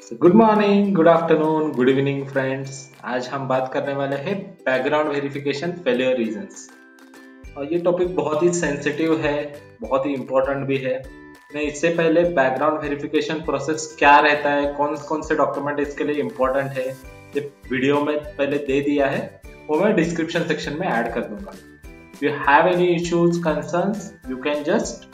Good morning, good afternoon, good evening friends. आज हम बात करने वाले हैं बैकग्राउंड वेरिफिकेशन फेलियर रीजंस। और ये टॉपिक बहुत ही सेंसिटिव है, बहुत ही इम्पोर्टेंट भी है। मैं इससे पहले बैकग्राउंड वेरिफिकेशन प्रोसेस क्या रहता है, कौन कौन से डॉक्यूमेंट इसके लिए इम्पोर्टेंट है, ये वीडियो में पहले दे दिया है, वो मैं डिस्क्रिप्शन सेक्शन में ऐड कर दूंगा। If you have any issues, concerns, you can just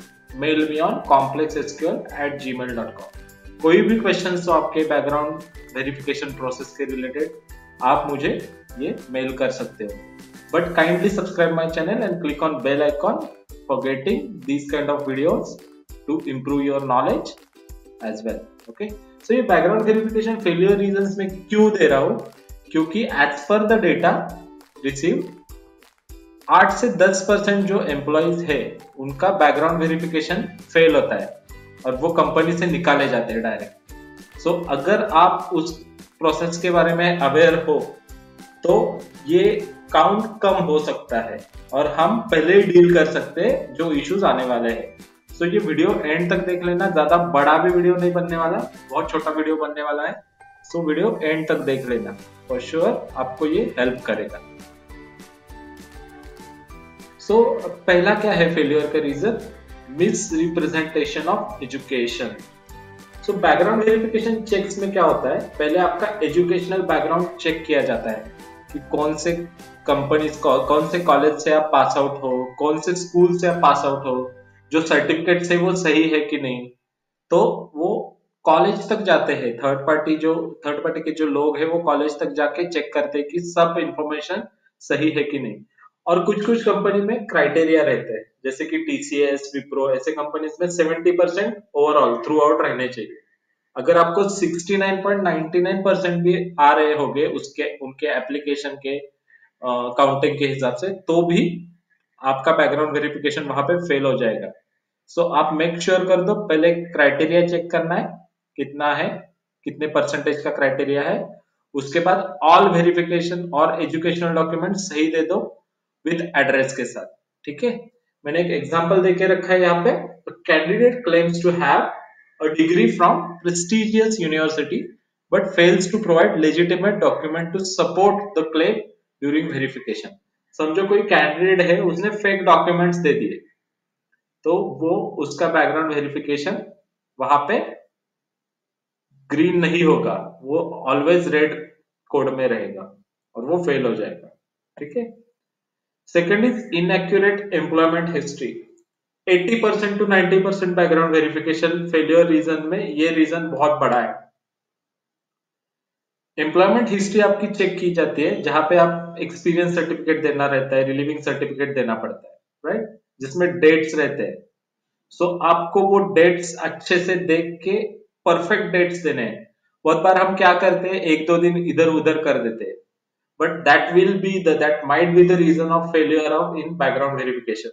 mail me on complexsql@gmail.com। कोई भी क्वेश्चन हो आपके बैकग्राउंड वेरिफिकेशन प्रोसेस के रिलेटेड, आप मुझे ये मेल कर सकते हो। But kindly subscribe my channel and click on bell icon for getting this kind of videos to improve your knowledge as well. Okay, so ये बैकग्राउंड वेरिफिकेशन फेलियर रीजंस में क्यों दे रहा हूं, क्योंकि as per the data receive 8 से 10% जो employees है उनका बैकग्राउंड वेरिफिकेशन फेल होता है और वो कंपनी से निकाले जाते हैं डायरेक्ट। सो अगर आप उस प्रोसेस के बारे में अवेयर हो तो ये काउंट कम हो सकता है और हम पहले ही डील कर सकते हैं जो इश्यूज आने वाले हैं। सो ये वीडियो एंड तक देख लेना, ज्यादा बड़ा भी वीडियो नहीं बनने वाला, बहुत छोटा वीडियो बनने वाला है। सो वीडियो एंड तक देख लेना, फॉर श्योर आपको ये हेल्प करेगा। सो पहला क्या है फेलियर का reason? Misrepresentation of education. So background verification checks में क्या होता है, पहले आपका एजुकेशनल बैकग्राउंड चेक किया जाता है कि कौन से कंपनीज, कौन से कॉलेज से आप पास आउट हो, कौन से स्कूल से आप पास आउट हो, जो सर्टिफिकेट है वो सही है कि नहीं। तो वो कॉलेज तक जाते हैं, थर्ड पार्टी के जो लोग हैं वो कॉलेज तक जाके चेक करते हैं कि सब इंफॉर्मेशन सही है कि नहीं। और कुछ कुछ कंपनी में क्राइटेरिया रहते हैं, जैसे कि टीसीएस, विप्रो, ऐसे कंपनीज में 70% ओवरऑल थ्रू आउट रहने चाहिए। अगर आपको 69.99% भी आ रहे होंगे उसके उनके एप्लीकेशन के काउंटिंग के हिसाब से, तो भी आपका बैकग्राउंड वेरिफिकेशन वहां पे फेल हो जाएगा। सो आप मेक श्योर कर दो, पहले क्राइटेरिया चेक करना है कितना है, कितने परसेंटेज का क्राइटेरिया है। उसके बाद ऑल वेरिफिकेशन और एजुकेशनल डॉक्यूमेंट सही दे दो विद एड्रेस के साथ। ठीक है, मैंने एक एग्जांपल देके रखा है यहाँ पे। Candidate claims to have a degree from prestigious university but fails to provide legitimate document to support the claim during verification. समझो कोई कैंडिडेट है, उसने फेक डॉक्यूमेंट्स दे दिए, तो वो उसका बैकग्राउंड वेरिफिकेशन वहां पे ग्रीन नहीं होगा, वो ऑलवेज रेड कोड में रहेगा और वो फेल हो जाएगा। ठीक है, second is inaccurate employment history. 80% to 90% background verification failure reason में ये रीजन बहुत बड़ा है। एम्प्लॉयमेंट हिस्ट्री आपकी चेक की जाती है, जहां पे आप एक्सपीरियंस सर्टिफिकेट देना रहता है, रिलीविंग सर्टिफिकेट देना पड़ता है, राइट, जिसमें डेट्स रहते हैं। सो आपको वो डेट्स अच्छे से देख के परफेक्ट डेट्स देने हैं। बहुत बार हम क्या करते हैं, एक दो दिन इधर उधर कर देते हैं, but that might be the reason of failure of in background verification.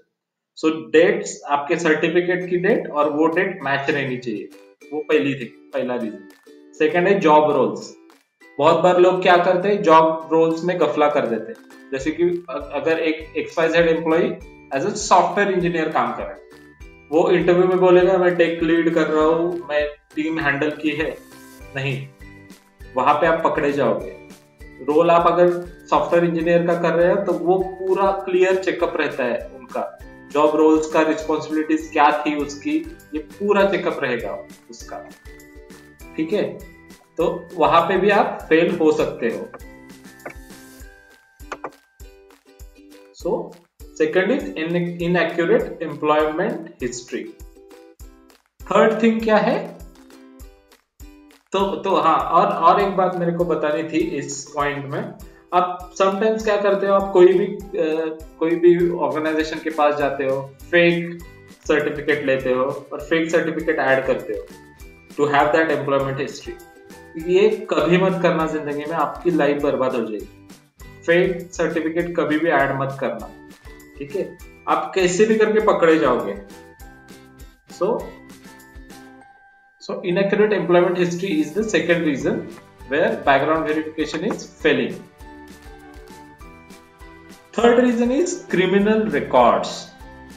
So dates, आपके सर्टिफिकेट की डेट और वो डेट मैच रहनी चाहिए, वो पहला रीजन। सेकंड है जॉब रोल्स। बहुत बार लोग क्या करते हैं, जॉब रोल्स में गफला कर देते हैं। जैसे कि अगर एक XYZ employ as a software engineer काम कर रहा है, वो इंटरव्यू में बोलेगा मैं टेक लीड कर रहा हूँ, मैं टीम हैंडल की है, नहीं, वहां पे आप पकड़े जाओगे। रोल आप अगर सॉफ्टवेयर इंजीनियर का कर रहे हो तो वो पूरा क्लियर चेकअप रहता है उनका, जॉब रोल्स का, रिस्पॉन्सिबिलिटीज क्या थी उसकी, ये पूरा चेकअप रहेगा उसका। ठीक है, तो वहां पे भी आप फेल हो सकते हो। So second is inaccurate employment history. Third thing क्या है, तो हाँ, और एक बात मेरे को बतानी थी इस पॉइंट में। आप समटाइम्स क्या करते हो, आप कोई भी ऑर्गेनाइजेशन के पास जाते हो, फेक सर्टिफिकेट लेते हो और फेक सर्टिफिकेट ऐड करते हो to have that employment history. ये कभी मत करना, जिंदगी में आपकी लाइफ बर्बाद हो जाएगी। फेक सर्टिफिकेट कभी भी ऐड मत करना, ठीक है, आप कैसे भी करके पकड़े जाओगे। So inaccurate employment history is the second reason where background verification is failing. Third reason is criminal records.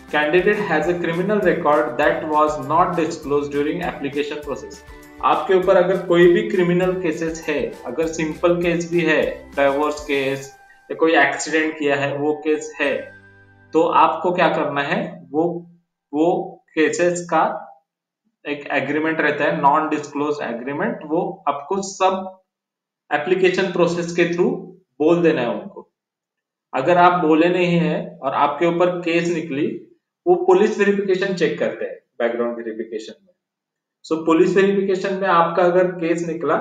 Candidate has a criminal record that was not disclosed during application process. आपके ऊपर अगर कोई भी क्रिमिनल केसेस है, अगर simple case भी है, divorce case या कोई एक्सीडेंट किया है वो केस है, तो आपको क्या करना है, वो केसेस का एक एग्रीमेंट रहता है, नॉन डिस्क्लोज एग्रीमेंट, वो आपको सब एप्लीकेशन प्रोसेस के थ्रू बोल देना है उनको। अगर आप बोले नहीं है और आपके ऊपर केस निकली, वो पुलिस वेरिफिकेशन चेक करते हैं बैकग्राउंड वेरिफिकेशन में। सो पुलिस वेरिफिकेशन में आपका अगर केस निकला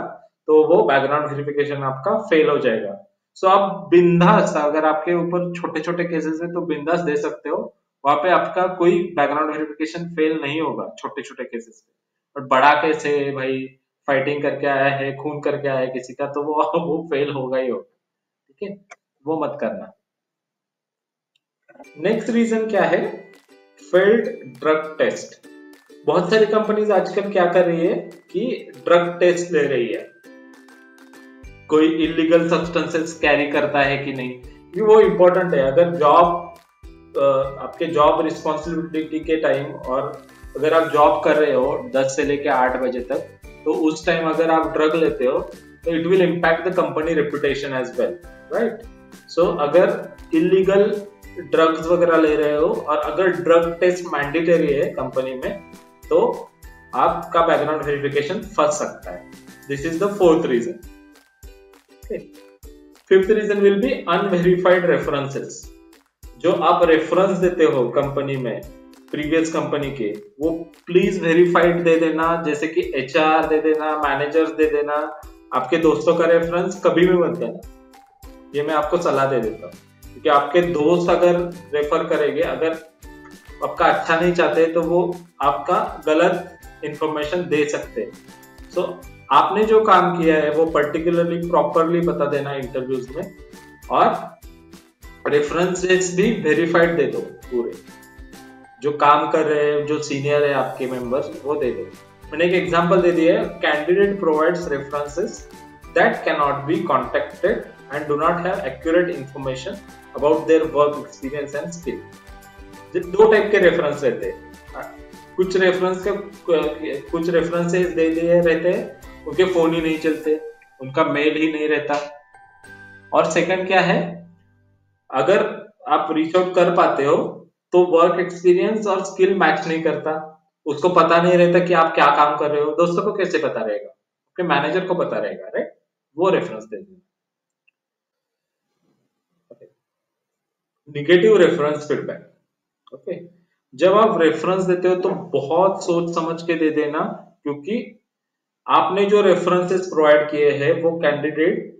तो वो बैकग्राउंड वेरिफिकेशन आपका फेल हो जाएगा। सो आप बिंदास, अगर आपके ऊपर छोटे छोटे केसेस है तो बिंदास दे सकते हो, वहां पे आपका कोई बैकग्राउंड वेरिफिकेशन फेल नहीं होगा छोटे छोटे केसेस पे। और बड़ा केस है भाई, फाइटिंग करके आया है, खून करके आया है किसी का, तो वो फेल होगा ही होगा, ठीक है, वो मत करना। नेक्स्ट रीजन क्या है, फेल्ड ड्रग टेस्ट। बहुत सारी कंपनीज आजकल क्या कर रही है कि ड्रग टेस्ट ले रही है, कोई इलीगल सब्सटेंसेस कैरी करता है कि नहीं, ये वो इम्पोर्टेंट है। अगर जॉब, आपके जॉब रिस्पॉन्सिबिलिटी के टाइम, और अगर आप जॉब कर रहे हो 10 से लेके 8 बजे तक, तो उस टाइम अगर आप ड्रग लेते हो तो it will impact the company reputation as well, right. So अगर इलीगल ड्रग्स वगैरह ले रहे हो और अगर ड्रग टेस्ट मैंडेटरी है कंपनी में, तो आपका बैकग्राउंड वेरिफिकेशन फंस सकता है। This is the fourth reason. Fifth reason will be unverified references. जो आप रेफरेंस देते हो कंपनी में प्रीवियस कंपनी के, वो प्लीज वेरीफाइड दे देना, जैसे कि एचआर दे देना, मैनेजर्स दे देना। आपके दोस्तों का रेफरेंस कभी भी मत देना, ये मैं आपको सलाह दे देता हूँ, क्योंकि आपके दोस्त अगर रेफर करेंगे, अगर आपका अच्छा नहीं चाहते तो वो आपका गलत इंफॉर्मेशन दे सकते हैं। सो आपने जो काम किया है वो पर्टिकुलरली प्रॉपरली बता देना इंटरव्यूज में, और रेफरेंसेस भी वेरीफाइड दे दो पूरे, जो काम कर रहे हैं, जो सीनियर है आपके मेंबर्स, वो दे दो। मैंने एक एग्जांपल दे दिया है, candidate provides references that can not be contacted and do not have accurate information about their work experience and skill. दो टाइप के रेफरेंस रहते हैं, कुछ रेफरेंसेस दे दिए रहते हैं, उनके फोन ही नहीं चलते, उनका मेल ही नहीं रहता। और सेकंड क्या है, अगर आप रीच आउट कर पाते हो तो वर्क एक्सपीरियंस और स्किल मैच नहीं करता, उसको पता नहीं रहता कि आप क्या काम कर रहे हो, दोस्तों को कैसे पता रहेगा, आपके मैनेजर को पता रहेगा, राइट। वो रेफरेंस दे देना। Negative reference feedback, okay. जब आप रेफरेंस देते हो तो बहुत सोच समझ के दे देना, क्योंकि आपने जो रेफरेंसेस प्रोवाइड किए हैं वो कैंडिडेट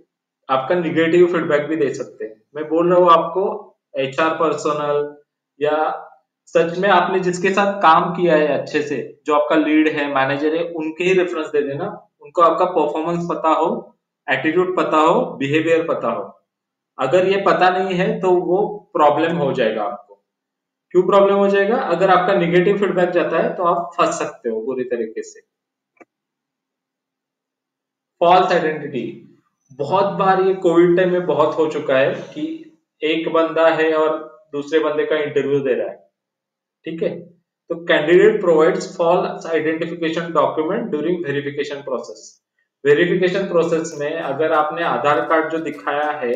आपका निगेटिव फीडबैक भी दे सकते हैं। मैं बोल रहा हूँ आपको, एचआर पर्सनल या सच में आपने जिसके साथ काम किया है अच्छे से, जो आपका लीड है, मैनेजर है, उनके ही रेफरेंस दे देना। उनको आपका परफॉर्मेंस पता हो, एटीट्यूड पता हो, बिहेवियर पता हो। अगर ये पता नहीं है तो वो प्रॉब्लम हो जाएगा आपको। क्यों प्रॉब्लम हो जाएगा, अगर आपका निगेटिव फीडबैक जाता है तो आप फंस सकते हो बुरी तरीके से। फॉल्स आइडेंटिटी, बहुत बार ये कोविड टाइम में बहुत हो चुका है कि एक बंदा है और दूसरे बंदे का इंटरव्यू दे रहा है, ठीक है। तो candidate provides false identification document during verification process. Verification process में अगर आपने आधार कार्ड जो दिखाया है,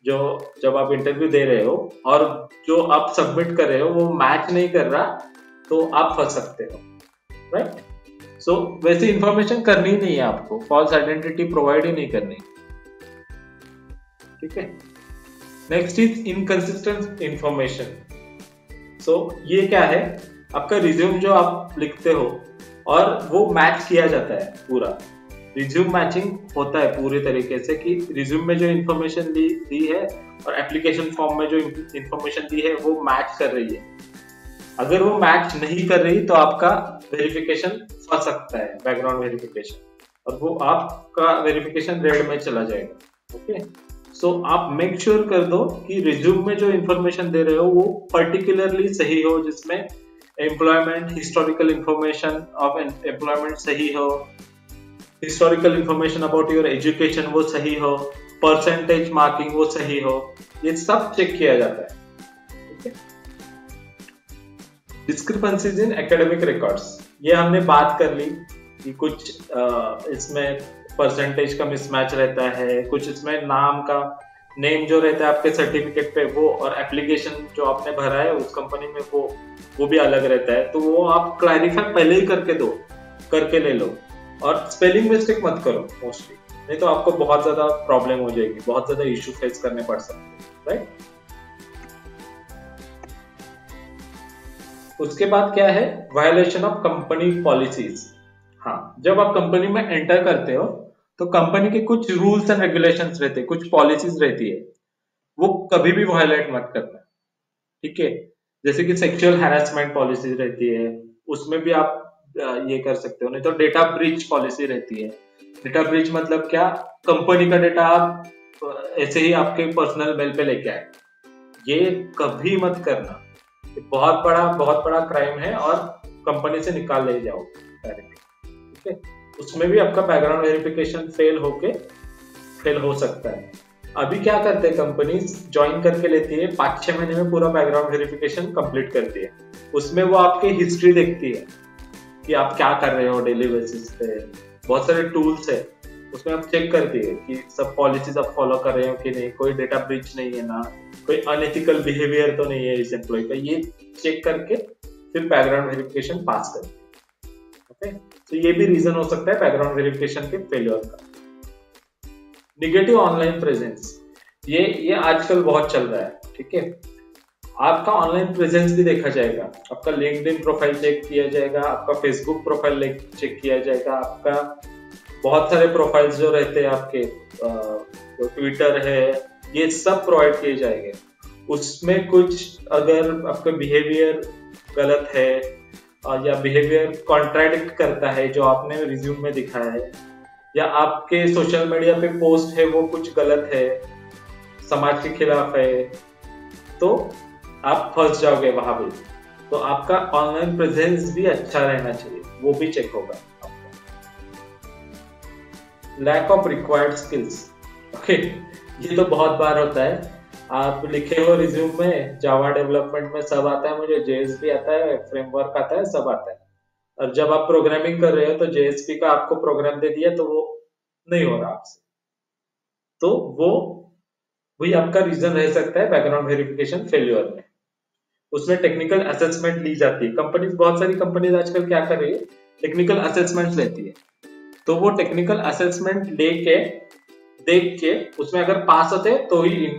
जो जब आप इंटरव्यू दे रहे हो, और जो आप सबमिट कर रहे हो वो मैच नहीं कर रहा, तो आप फंस सकते हो, राइट। सो वैसी इंफॉर्मेशन करनी ही नहीं है आपको, फॉल्स आइडेंटिटी प्रोवाइड ही नहीं करनी, ठीक है। Next is inconsistent information. So ये क्या है, आपका रिज्यूम जो आप लिखते हो और वो मैच किया जाता है पूरा, रिज्यूम मैचिंग होता है पूरे तरीके से, कि रिज्यूम में जो इन्फॉर्मेशन दी है और एप्लीकेशन फॉर्म में जो इन्फॉर्मेशन दी है वो मैच कर रही है। अगर वो मैच नहीं कर रही तो आपका वेरिफिकेशन फंस सकता है, बैकग्राउंड वेरिफिकेशन, और वो आपका वेरिफिकेशन रेड में चला जाएगा, ओके। सो आप मेक श्योर कर दो कि रिज्यूम में जो इन्फॉर्मेशन दे रहे हो वो पर्टिकुलरली सही हो, जिसमें employment, historical information of employment सही हो, historical information about your education वो सही हो, परसेंटेज मार्किंग वो सही हो, ये सब चेक किया जाता है, ठीक है। डिस्क्रिपेंसीज इन एकेडमिक रिकॉर्ड्स, ये हमने बात कर ली कि कुछ इसमें परसेंटेज का मिसमैच रहता है, कुछ इसमें नाम का नेम जो रहता है आपके सर्टिफिकेट पे वो और एप्लीकेशन जो आपने भरा है उस कंपनी में वो भी अलग रहता है, तो वो आप क्लैरिफाई पहले ही करके ले लो। और स्पेलिंग मिस्टेक मत करो मोस्टली, नहीं तो आपको बहुत ज्यादा प्रॉब्लम हो जाएगी, बहुत ज्यादा इश्यू फेस करने पड़ सकते हैं, राइट। उसके बाद क्या है, वायलेशन ऑफ कंपनी पॉलिसीज। हाँ, जब आप कंपनी में एंटर करते हो तो कंपनी के कुछ रूल्स एंड रेगुलेशंस रहते हैं, कुछ पॉलिसीज रहती है, वो कभी भी वायलेट मत करना, ठीक है। जैसे कि सेक्सुअल हैरेसमेंट पॉलिसी रहती है, उसमें भी आप ये कर सकते हो। नहीं तो डेटा ब्रीच पॉलिसी रहती है। डेटा ब्रीच मतलब क्या, कंपनी का डेटा आप ऐसे ही आपके पर्सनल मेल पे लेके आए, ये कभी मत करना, बहुत बड़ा क्राइम है और कंपनी से निकाल ले जाओ डायरेक्ट, ठीक है। उसमें भी आपका बैकग्राउंड वेरिफिकेशन फेल हो सकता है। अभी क्या करते हैं, कंपनी ज्वाइन करके लेती है, 5-6 महीने में पूरा बैकग्राउंड वेरिफिकेशन कंप्लीट करती है। उसमें वो आपकी हिस्ट्री देखती है कि आप क्या कर रहे हो डेली बेसिस पे, बहुत सारे टूल्स है, उसमें आप चेक करती है कि सब पॉलिसीज आप फॉलो कर रहे हो कि नहीं, कोई डेटा ब्रीच नहीं है ना, कोई अनएथिकल बिहेवियर तो नहीं है इस एम्प्लॉय का, ये चेक करके फिर बैकग्राउंड वेरिफिकेशन पास करती है, ओके। तो ये भी रीजन हो सकता है बैकग्राउंड वेरिफिकेशन के फेलियर का। निगेटिव ऑनलाइन प्रेजेंस, ये आजकल बहुत चल रहा है, ठीक है। आपका ऑनलाइन प्रेजेंस भी देखा जाएगा, आपका लिंक्डइन प्रोफाइल चेक किया जाएगा, आपका फेसबुक प्रोफाइल चेक किया जाएगा, आपका बहुत सारे प्रोफाइल्स जो रहते हैं आपके, जो ट्विटर है, ये सब प्रोवाइड किए जाएंगे। उसमें कुछ अगर आपका बिहेवियर गलत है या बिहेवियर कॉन्ट्राडिक्ट करता है जो आपने रिज्यूम में दिखाया है, या आपके सोशल मीडिया पे पोस्ट है वो कुछ गलत है, समाज के खिलाफ है, तो आप फंस जाओगे वहां भी। तो आपका ऑनलाइन प्रेजेंस भी अच्छा रहना चाहिए, वो भी चेक होगा। Lack of required skills, okay, ये तो बहुत बार होता है। आप लिखे हो रिज्यूम में जावा डेवलपमेंट में सब आता है, मुझे जेएसपी आता है, फ्रेमवर्क आता है, सब आता है, और जब आप प्रोग्रामिंग कर रहे हो तो जेएसपी का आपको प्रोग्राम दे दिया तो वो नहीं हो रहा आपसे, तो वो वही आपका रीजन रह सकता है बैकग्राउंड वेरिफिकेशन फेल्यूर में। उसमें टेक्निकल असेसमेंट ली जाती है, कंपनीज, बहुत सारी कंपनीज आजकल क्या कर रही है, टेक्निकल असेसमेंट लेती है। तो वो टेक्निकल असेसमेंट लेके देख के उसमें अगर पास होते तो ही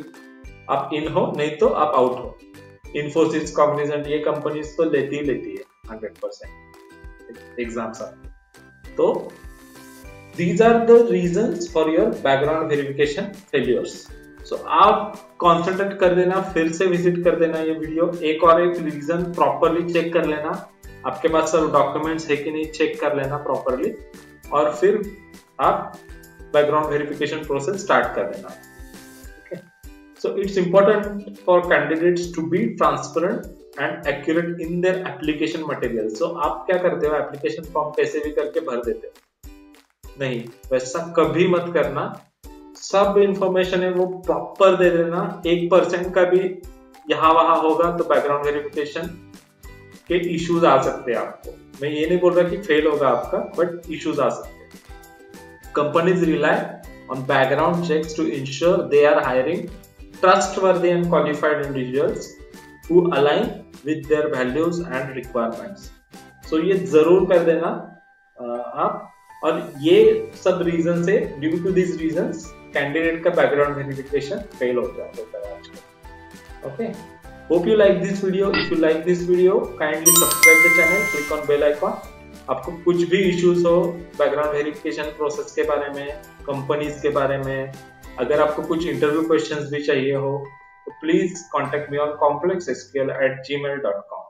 आप इन हो, नहीं तो आप आउट हो। इन्फोसिस, कॉग्निजेंट, ये कंपनीज तो लेती है 100% एग्जाम्स। तो these are the reasons for your background verification failures. So आप कॉन्सेंट्रेट कर देना, फिर से विजिट कर देना ये वीडियो, एक रीजन प्रॉपरली चेक कर लेना, आपके पास सब डॉक्यूमेंट्स है कि नहीं चेक कर लेना प्रॉपरली, और फिर आप बैकग्राउंड वेरिफिकेशन प्रोसेस स्टार्ट कर देना, okay. So it's important for candidates to be transparent and accurate in their application material. So आप क्या करते हो, एप्लीकेशन फॉर्म कैसे भी करके भर देते हो, नहीं, वैसा कभी मत करना। सब इंफॉर्मेशन है वो प्रॉपर दे देना, 1% का भी यहाँ वहां होगा तो बैकग्राउंड वेरिफिकेशन के इश्यूज आ सकते हैं आपको। मैं ये नहीं बोल रहा कि फेल होगा आपका, बट इश्यूज आ सकते हैं। Companies rely on background checks to ensure they are hiring trustworthy and qualified individuals who align with their values and requirements. So ये जरूर कर देना आप। और ये सब रीजन से, due to this reasons, candidate का बैकग्राउंड वेरिफिकेशन फेल हो जाता है आजकल, okay. Hope you like this video. If you like this video, kindly subscribe the channel, click on bell icon. आपको कुछ भी इश्यूज हो बैकग्राउंड वेरिफिकेशन प्रोसेस के बारे में, कंपनीज के बारे में, अगर आपको कुछ इंटरव्यू क्वेश्चंस भी चाहिए हो, तो please contact me on complexsql@gmail.com।